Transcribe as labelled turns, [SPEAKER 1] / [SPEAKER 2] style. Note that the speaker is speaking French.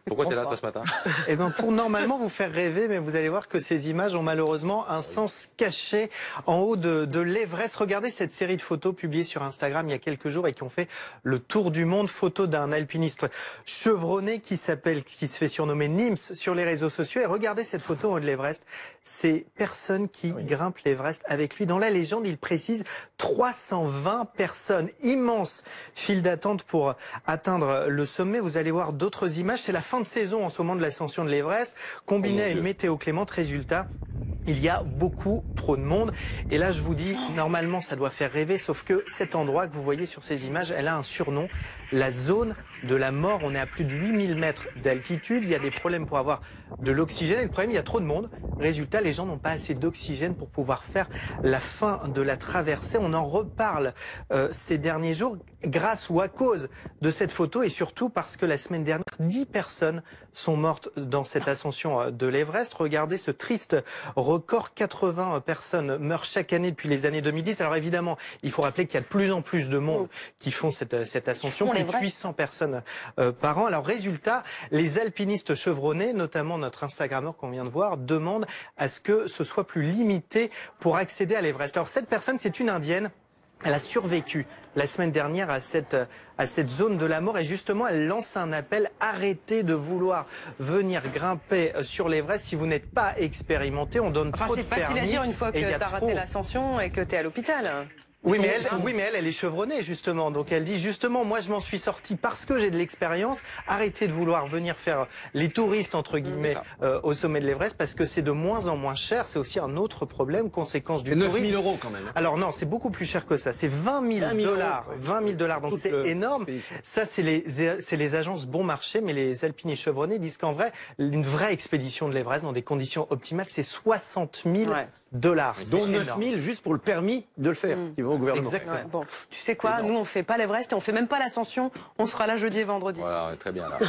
[SPEAKER 1] Pourquoi t'es là toi ce matin?
[SPEAKER 2] Eh ben pour normalement vous faire rêver, mais vous allez voir que ces images ont malheureusement un sens caché en haut de l'Everest. Regardez cette série de photos publiées sur Instagram il y a quelques jours et qui ont fait le tour du monde. Photos d'un alpiniste chevronné qui se fait surnommer Nims sur les réseaux sociaux. Et regardez cette photo en haut de l'Everest. Ces personnes qui grimpent l'Everest avec lui. Dans la légende, il précise 320 personnes. Immense file d'attente pour atteindre le sommet. Vous allez voir d'autres images. C'est la fin de saison en ce moment de l'ascension de l'Everest, combiné à une météo clémente. Résultat, il y a beaucoup trop de monde. Et là, je vous dis, normalement, ça doit faire rêver, sauf que cet endroit que vous voyez sur ces images, elle a un surnom, la zone de la mort. On est à plus de 8000 mètres d'altitude. Il y a des problèmes pour avoir de l'oxygène. Et le problème, il y a trop de monde. Résultat, les gens n'ont pas assez d'oxygène pour pouvoir faire la fin de la traversée. On en reparle ces derniers jours grâce ou à cause de cette photo et surtout parce que la semaine dernière, 10 personnes sont mortes dans cette ascension de l'Everest. Regardez ce triste record, 80 personnes meurent chaque année depuis les années 2010. Alors évidemment, il faut rappeler qu'il y a de plus en plus de monde qui font cette ascension, plus de 800 personnes par an. Alors résultat, les alpinistes chevronnés, notamment notre Instagrammeur qu'on vient de voir, demandent à ce que ce soit plus limité pour accéder à l'Everest. Alors cette personne, c'est une Indienne. Elle a survécu la semaine dernière à cette zone de la mort et justement elle lance un appel: arrêtez de vouloir venir grimper sur l'Everest si vous n'êtes pas expérimenté. On donne trop de permis.
[SPEAKER 3] C'est facile à dire une fois que tu as raté l'ascension et que tu es à l'hôpital.
[SPEAKER 2] Oui mais elle est chevronnée justement. Donc elle dit justement, moi je m'en suis sorti parce que j'ai de l'expérience. Arrêtez de vouloir venir faire les touristes entre guillemets au sommet de l'Everest parce que c'est de moins en moins cher. C'est aussi un autre problème, conséquence du tourisme.
[SPEAKER 4] 9 000 € quand même.
[SPEAKER 2] Alors non, c'est beaucoup plus cher que ça. C'est 20 000 $. 20 000 $. Donc c'est énorme. Ça c'est les agences bon marché, mais les alpinistes chevronnés disent qu'en vrai, une vraie expédition de l'Everest dans des conditions optimales, c'est 60 000 $.
[SPEAKER 4] Dont 9 000 juste pour le permis de le faire, qui vont au gouvernement.
[SPEAKER 3] Ouais, bon, tu sais quoi, nous on fait pas l'Everest et on fait même pas l'ascension. On sera là jeudi et vendredi.
[SPEAKER 1] Voilà, très bien là.